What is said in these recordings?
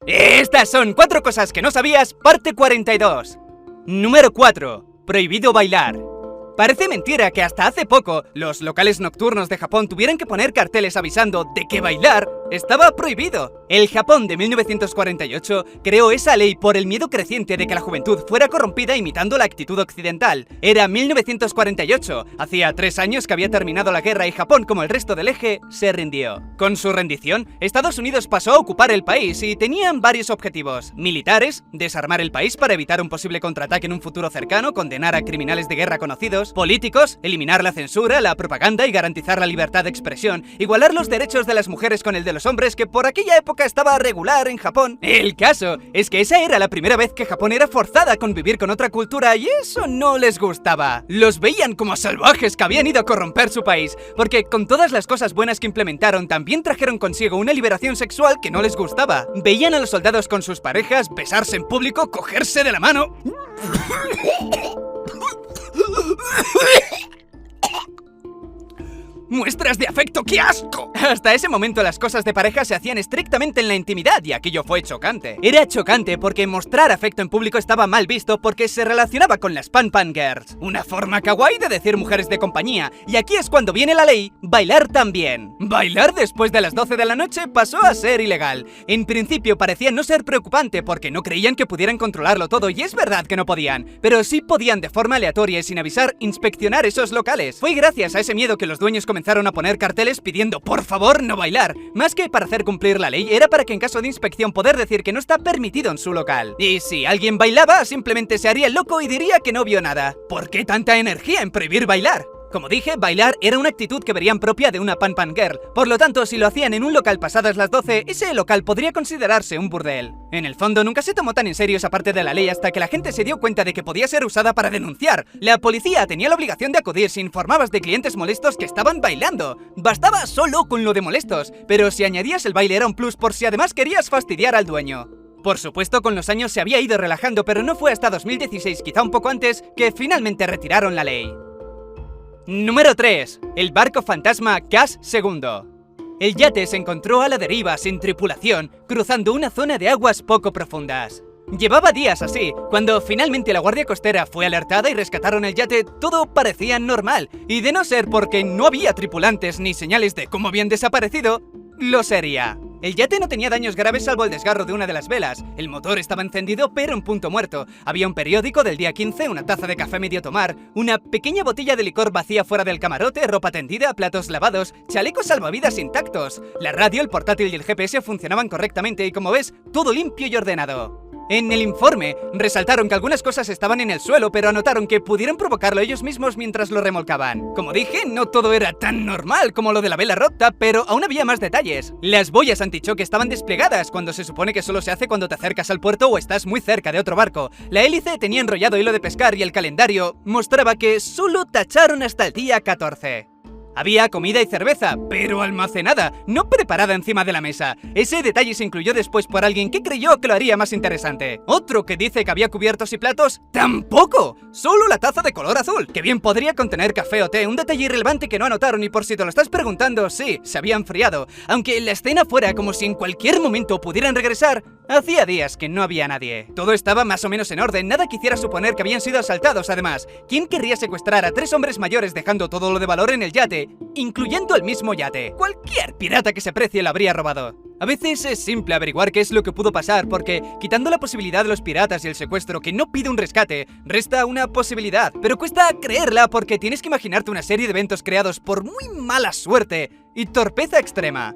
Estas son 4 cosas que no sabías, parte 42. Número 4. Prohibido bailar. Parece mentira que hasta hace poco los locales nocturnos de Japón tuvieran que poner carteles avisando de que bailar estaba prohibido. El Japón de 1948 creó esa ley por el miedo creciente de que la juventud fuera corrompida imitando la actitud occidental. Era 1948, hacía 3 años que había terminado la guerra y Japón, como el resto del eje, se rindió. Con su rendición, Estados Unidos pasó a ocupar el país y tenían varios objetivos. Militares, desarmar el país para evitar un posible contraataque en un futuro cercano, condenar a criminales de guerra conocidos. Políticos, eliminar la censura, la propaganda y garantizar la libertad de expresión. Igualar los derechos de las mujeres con el de los hombres, que por aquella época estaba regular en Japón. El caso es que esa era la primera vez que Japón era forzada a convivir con otra cultura y eso no les gustaba. Los veían como salvajes que habían ido a corromper su país, porque con todas las cosas buenas que implementaron también trajeron consigo una liberación sexual que no les gustaba. Veían a los soldados con sus parejas, besarse en público, cogerse de la mano. ¡Muestras de afecto, qué asco! Hasta ese momento las cosas de pareja se hacían estrictamente en la intimidad y aquello fue chocante. Era chocante porque mostrar afecto en público estaba mal visto porque se relacionaba con las Pan Pan Girls, una forma kawaii de decir mujeres de compañía, y aquí es cuando viene la ley, bailar también. Bailar después de las 12 de la noche pasó a ser ilegal. En principio parecía no ser preocupante porque no creían que pudieran controlarlo todo, y es verdad que no podían, pero sí podían de forma aleatoria y sin avisar inspeccionar esos locales. Fue gracias a ese miedo que los dueños comenzaron a poner carteles pidiendo por favor no bailar. Más que para hacer cumplir la ley, era para que en caso de inspección poder decir que no está permitido en su local. Y si alguien bailaba, simplemente se haría el loco y diría que no vio nada. ¿Por qué tanta energía en prohibir bailar? Como dije, bailar era una actitud que verían propia de una Pan Pan Girl. Por lo tanto, si lo hacían en un local pasadas las 12, ese local podría considerarse un burdel. En el fondo, nunca se tomó tan en serio esa parte de la ley hasta que la gente se dio cuenta de que podía ser usada para denunciar. La policía tenía la obligación de acudir si informabas de clientes molestos que estaban bailando. Bastaba solo con lo de molestos, pero si añadías el baile era un plus por si además querías fastidiar al dueño. Por supuesto, con los años se había ido relajando, pero no fue hasta 2016, quizá un poco antes, que finalmente retiraron la ley. Número 3. El barco fantasma Cass II. El yate se encontró a la deriva sin tripulación, cruzando una zona de aguas poco profundas. Llevaba días así. Cuando finalmente la Guardia Costera fue alertada y rescataron el yate, todo parecía normal, y de no ser porque no había tripulantes ni señales de cómo habían desaparecido, lo sería. El yate no tenía daños graves salvo el desgarro de una de las velas. El motor estaba encendido pero en punto muerto. Había un periódico del día 15, una taza de café medio tomar, una pequeña botella de licor vacía fuera del camarote, ropa tendida, platos lavados, chalecos salvavidas intactos. La radio, el portátil y el GPS funcionaban correctamente y, como ves, todo limpio y ordenado. En el informe, resaltaron que algunas cosas estaban en el suelo, pero anotaron que pudieron provocarlo ellos mismos mientras lo remolcaban. Como dije, no todo era tan normal como lo de la vela rota, pero aún había más detalles. Las boyas antichoque estaban desplegadas, cuando se supone que solo se hace cuando te acercas al puerto o estás muy cerca de otro barco. La hélice tenía enrollado hilo de pescar y el calendario mostraba que solo tacharon hasta el día 14. Había comida y cerveza, pero almacenada, no preparada encima de la mesa. Ese detalle se incluyó después por alguien que creyó que lo haría más interesante. Otro que dice que había cubiertos y platos, ¡tampoco! Solo la taza de color azul, que bien podría contener café o té, un detalle irrelevante que no anotaron y por si te lo estás preguntando, sí, se había enfriado. Aunque la escena fuera como si en cualquier momento pudieran regresar, hacía días que no había nadie. Todo estaba más o menos en orden, nada que hiciera suponer que habían sido asaltados además. ¿Quién querría secuestrar a 3 hombres mayores dejando todo lo de valor en el yate? Incluyendo el mismo yate. Cualquier pirata que se precie lo habría robado. A veces es simple averiguar qué es lo que pudo pasar porque, quitando la posibilidad de los piratas y el secuestro que no pide un rescate, resta una posibilidad. Pero cuesta creerla porque tienes que imaginarte una serie de eventos creados por muy mala suerte y torpeza extrema.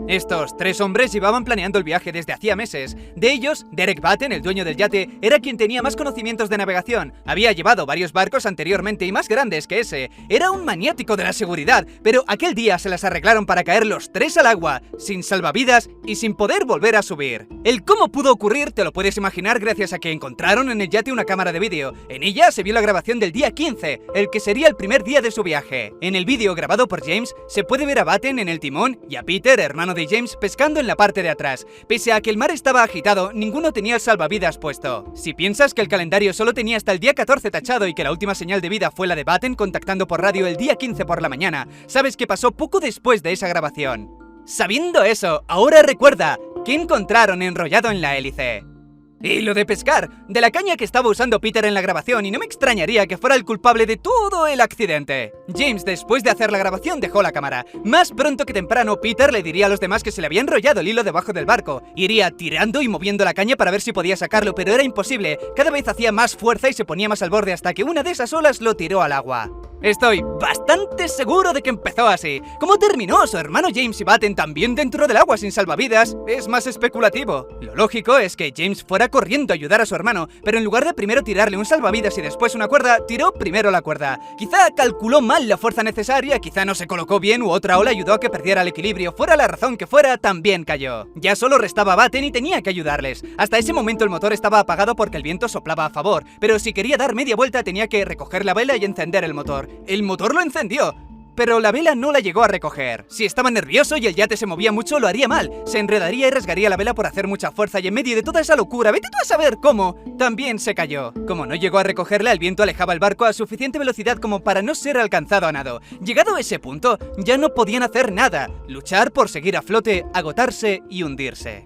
Estos 3 hombres llevaban planeando el viaje desde hacía meses. De ellos, Derek Batten, el dueño del yate, era quien tenía más conocimientos de navegación. Había llevado varios barcos anteriormente y más grandes que ese. Era un maniático de la seguridad, pero aquel día se las arreglaron para caer los 3 al agua, sin salvavidas y sin poder volver a subir. El cómo pudo ocurrir te lo puedes imaginar gracias a que encontraron en el yate una cámara de vídeo. En ella se vio la grabación del día 15, el que sería el primer día de su viaje. En el vídeo grabado por James se puede ver a Batten en el timón y a Peter, hermano de James, pescando en la parte de atrás. Pese a que el mar estaba agitado, ninguno tenía el salvavidas puesto. Si piensas que el calendario solo tenía hasta el día 14 tachado y que la última señal de vida fue la de Batten contactando por radio el día 15 por la mañana, sabes que pasó poco después de esa grabación. Sabiendo eso, ahora recuerda, que encontraron enrollado en la hélice. Y lo de pescar, de la caña que estaba usando Peter en la grabación, y no me extrañaría que fuera el culpable de todo el accidente. James, después de hacer la grabación, dejó la cámara. Más pronto que temprano, Peter le diría a los demás que se le había enrollado el hilo debajo del barco. Iría tirando y moviendo la caña para ver si podía sacarlo, pero era imposible. Cada vez hacía más fuerza y se ponía más al borde hasta que una de esas olas lo tiró al agua. Estoy bastante seguro de que empezó así. ¿Cómo terminó su hermano James y Batten también dentro del agua sin salvavidas? Es más especulativo. Lo lógico es que James fuera corriendo a ayudar a su hermano, pero en lugar de primero tirarle un salvavidas y después una cuerda, tiró primero la cuerda. Quizá calculó mal la fuerza necesaria, quizá no se colocó bien u otra ola ayudó a que perdiera el equilibrio. Fuera la razón que fuera, también cayó. Ya solo restaba Batten y tenía que ayudarles. Hasta ese momento el motor estaba apagado porque el viento soplaba a favor, pero si quería dar media vuelta tenía que recoger la vela y encender el motor. El motor lo encendió, pero la vela no la llegó a recoger. Si estaba nervioso y el yate se movía mucho, lo haría mal. Se enredaría y rasgaría la vela por hacer mucha fuerza, y en medio de toda esa locura, vete tú a saber cómo, también se cayó. Como no llegó a recogerla, el viento alejaba el barco a suficiente velocidad como para no ser alcanzado a nado. Llegado a ese punto, ya no podían hacer nada. Luchar por seguir a flote, agotarse y hundirse.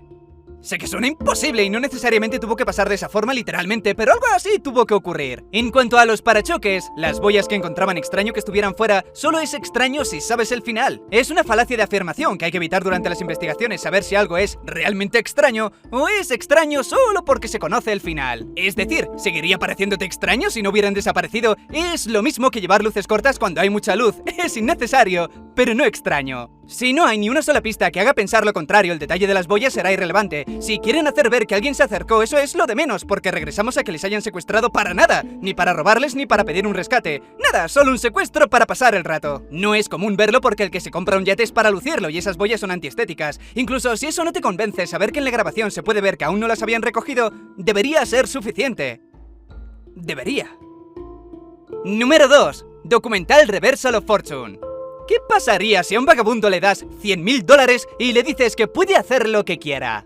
Sé que suena imposible y no necesariamente tuvo que pasar de esa forma literalmente, pero algo así tuvo que ocurrir. En cuanto a los parachoques, las boyas que encontraban extraño que estuvieran fuera, solo es extraño si sabes el final. Es una falacia de afirmación que hay que evitar durante las investigaciones, saber si algo es realmente extraño o es extraño solo porque se conoce el final. Es decir, ¿seguiría pareciéndote extraño si no hubieran desaparecido? Es lo mismo que llevar luces cortas cuando hay mucha luz. Es innecesario, pero no extraño. Si no hay ni una sola pista que haga pensar lo contrario, el detalle de las boyas será irrelevante. Si quieren hacer ver que alguien se acercó, eso es lo de menos, porque regresamos a que les hayan secuestrado para nada. Ni para robarles ni para pedir un rescate. Nada, solo un secuestro para pasar el rato. No es común verlo porque el que se compra un yate es para lucirlo y esas boyas son antiestéticas. Incluso si eso no te convence, saber que en la grabación se puede ver que aún no las habían recogido, debería ser suficiente. Debería. Número 2. Documental Reversal of Fortune. ¿Qué pasaría si a un vagabundo le das $100.000 y le dices que puede hacer lo que quiera?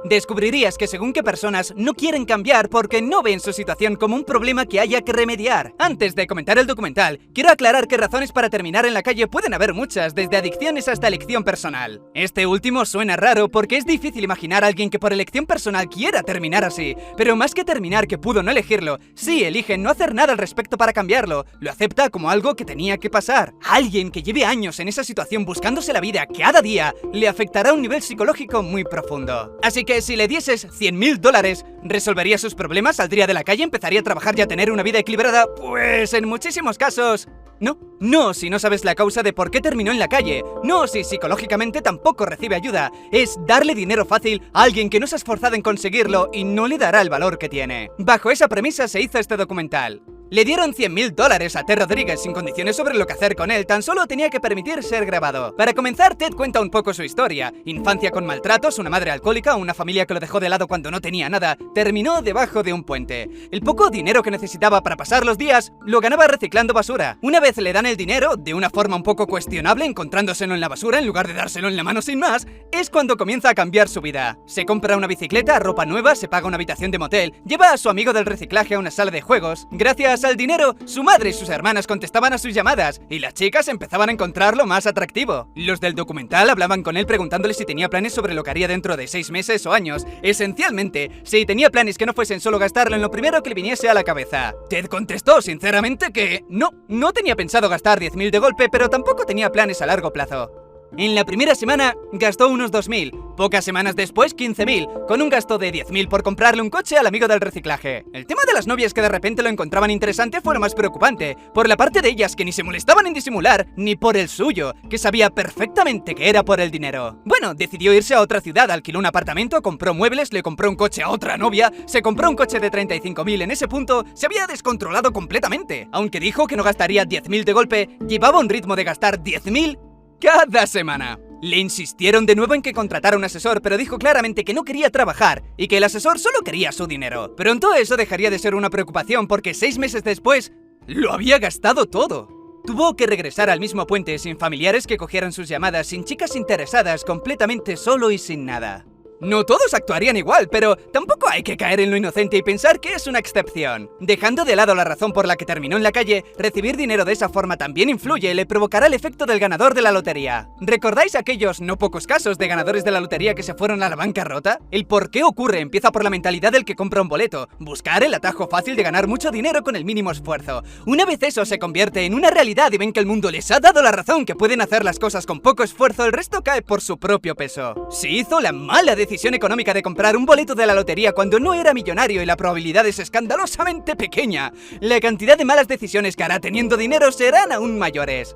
Descubrirías que según qué personas no quieren cambiar porque no ven su situación como un problema que haya que remediar. Antes de comentar el documental, quiero aclarar que razones para terminar en la calle pueden haber muchas, desde adicciones hasta elección personal. Este último suena raro porque es difícil imaginar a alguien que por elección personal quiera terminar así, pero más que terminar que pudo no elegirlo, sí elige no hacer nada al respecto para cambiarlo, lo acepta como algo que tenía que pasar. Alguien que lleve años en esa situación buscándose la vida cada día, le afectará a un nivel psicológico muy profundo. Así que si le dieses $100.000, ¿resolvería sus problemas? ¿Saldría de la calle? ¿Empezaría a trabajar y a tener una vida equilibrada? Pues en muchísimos casos... No. No si no sabes la causa de por qué terminó en la calle. No si psicológicamente tampoco recibe ayuda. Es darle dinero fácil a alguien que no se ha esforzado en conseguirlo y no le dará el valor que tiene. Bajo esa premisa se hizo este documental. Le dieron $100.000 a Ted Rodríguez sin condiciones sobre lo que hacer con él, tan solo tenía que permitir ser grabado. Para comenzar, Ted cuenta un poco su historia. Infancia con maltratos, una madre alcohólica, una familia que lo dejó de lado cuando no tenía nada, terminó debajo de un puente. El poco dinero que necesitaba para pasar los días, lo ganaba reciclando basura. Una vez le dan el dinero, de una forma un poco cuestionable, encontrándoselo en la basura en lugar de dárselo en la mano sin más, es cuando comienza a cambiar su vida. Se compra una bicicleta, ropa nueva, se paga una habitación de motel, lleva a su amigo del reciclaje a una sala de juegos. Gracias al dinero, su madre y sus hermanas contestaban a sus llamadas y las chicas empezaban a encontrarlo más atractivo. Los del documental hablaban con él preguntándole si tenía planes sobre lo que haría dentro de 6 meses o años. Esencialmente, si tenía planes que no fuesen solo gastarlo en lo primero que le viniese a la cabeza. Ted contestó sinceramente que no tenía pensado gastar 10.000 de golpe, pero tampoco tenía planes a largo plazo. En la primera semana gastó unos 2.000, pocas semanas después 15.000, con un gasto de 10.000 por comprarle un coche al amigo del reciclaje. El tema de las novias que de repente lo encontraban interesante fue lo más preocupante, por la parte de ellas que ni se molestaban en disimular, ni por el suyo, que sabía perfectamente que era por el dinero. Bueno, decidió irse a otra ciudad, alquiló un apartamento, compró muebles, le compró un coche a otra novia, se compró un coche de 35.000. En ese punto se había descontrolado completamente. Aunque dijo que no gastaría 10.000 de golpe, llevaba un ritmo de gastar 10.000 cada semana. Le insistieron de nuevo en que contratara un asesor, pero dijo claramente que no quería trabajar y que el asesor solo quería su dinero. Pronto eso dejaría de ser una preocupación porque 6 meses después lo había gastado todo. Tuvo que regresar al mismo puente sin familiares que cogieran sus llamadas, sin chicas interesadas, completamente solo y sin nada. No todos actuarían igual, pero tampoco hay que caer en lo inocente y pensar que es una excepción. Dejando de lado la razón por la que terminó en la calle, recibir dinero de esa forma también influye y le provocará el efecto del ganador de la lotería. ¿Recordáis aquellos no pocos casos de ganadores de la lotería que se fueron a la bancarrota? El por qué ocurre empieza por la mentalidad del que compra un boleto, buscar el atajo fácil de ganar mucho dinero con el mínimo esfuerzo. Una vez eso se convierte en una realidad y ven que el mundo les ha dado la razón que pueden hacer las cosas con poco esfuerzo, el resto cae por su propio peso. Si hizo la mala decisión económica de comprar un boleto de la lotería cuando no era millonario y la probabilidad es escandalosamente pequeña, la cantidad de malas decisiones que hará teniendo dinero serán aún mayores.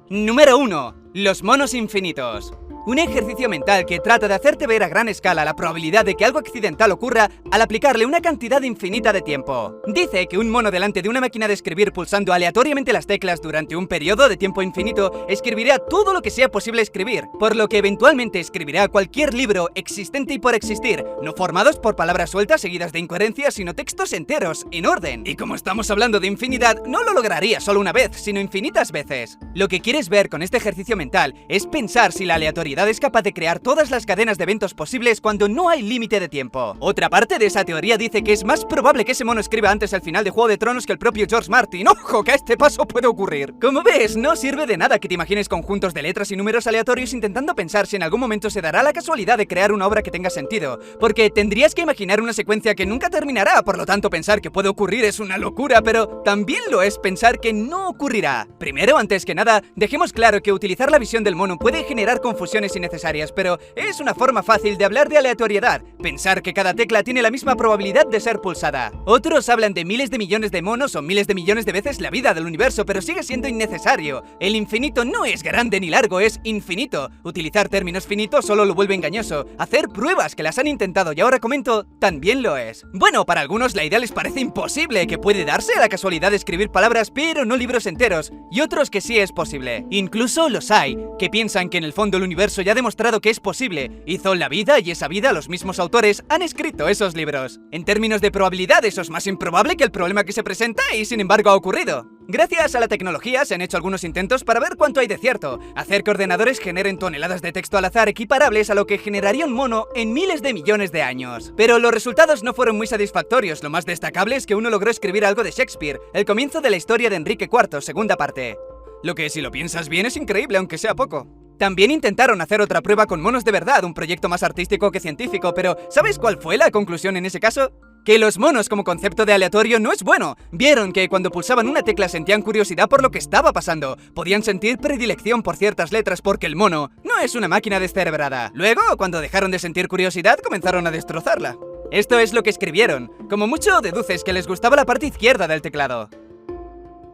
Número 1. Los monos infinitos. Un ejercicio mental que trata de hacerte ver a gran escala la probabilidad de que algo accidental ocurra al aplicarle una cantidad infinita de tiempo. Dice que un mono delante de una máquina de escribir pulsando aleatoriamente las teclas durante un periodo de tiempo infinito escribirá todo lo que sea posible escribir, por lo que eventualmente escribirá cualquier libro existente y por existir, no formados por palabras sueltas seguidas de incoherencias, sino textos enteros, en orden. Y como estamos hablando de infinidad, no lo lograría solo una vez, sino infinitas veces. Lo que quieres ver con este ejercicio mental es pensar si la aleatoriedad es capaz de crear todas las cadenas de eventos posibles cuando no hay límite de tiempo. Otra parte de esa teoría dice que es más probable que ese mono escriba antes el final de Juego de Tronos que el propio George Martin. ¡Ojo, que a este paso puede ocurrir! Como ves, no sirve de nada que te imagines conjuntos de letras y números aleatorios intentando pensar si en algún momento se dará la casualidad de crear una obra que tenga sentido, porque tendrías que imaginar una secuencia que nunca terminará, por lo tanto pensar que puede ocurrir es una locura, pero también lo es pensar que no ocurrirá. Primero, antes que nada, dejemos claro que utilizar la visión del mono puede generar confusiones innecesarias, pero es una forma fácil de hablar de aleatoriedad, pensar que cada tecla tiene la misma probabilidad de ser pulsada. Otros hablan de miles de millones de monos o miles de millones de veces la vida del universo, pero sigue siendo innecesario. El infinito no es grande ni largo, es infinito. Utilizar términos finitos solo lo vuelve engañoso. Hacer pruebas que las han intentado y ahora comento también lo es. Bueno, para algunos la idea les parece imposible, que puede darse a la casualidad de escribir palabras pero no libros enteros, y otros que sí es posible. Incluso los hay, que piensan que en el fondo el universo ya ha demostrado que es posible, hizo la vida y esa vida los mismos autores han escrito esos libros. En términos de probabilidad, eso es más improbable que el problema que se presenta y sin embargo ha ocurrido. Gracias a la tecnología se han hecho algunos intentos para ver cuánto hay de cierto, hacer que ordenadores generen toneladas de texto al azar equiparables a lo que generaría un mono en miles de millones de años. Pero los resultados no fueron muy satisfactorios. Lo más destacable es que uno logró escribir algo de Shakespeare, el comienzo de la historia de Enrique IV, segunda parte. Lo que, si lo piensas bien, es increíble, aunque sea poco. También intentaron hacer otra prueba con monos de verdad, un proyecto más artístico que científico, pero ¿sabes cuál fue la conclusión en ese caso? Que los monos como concepto de aleatorio no es bueno. Vieron que cuando pulsaban una tecla sentían curiosidad por lo que estaba pasando. Podían sentir predilección por ciertas letras porque el mono no es una máquina descerebrada. Luego, cuando dejaron de sentir curiosidad, comenzaron a destrozarla. Esto es lo que escribieron. Como mucho, deduces que les gustaba la parte izquierda del teclado.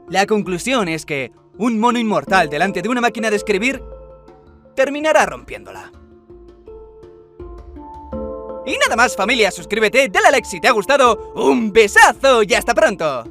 La conclusión es que un mono inmortal delante de una máquina de escribir terminará rompiéndola. Y nada más, familia, suscríbete, dale a like si te ha gustado, un besazo y hasta pronto.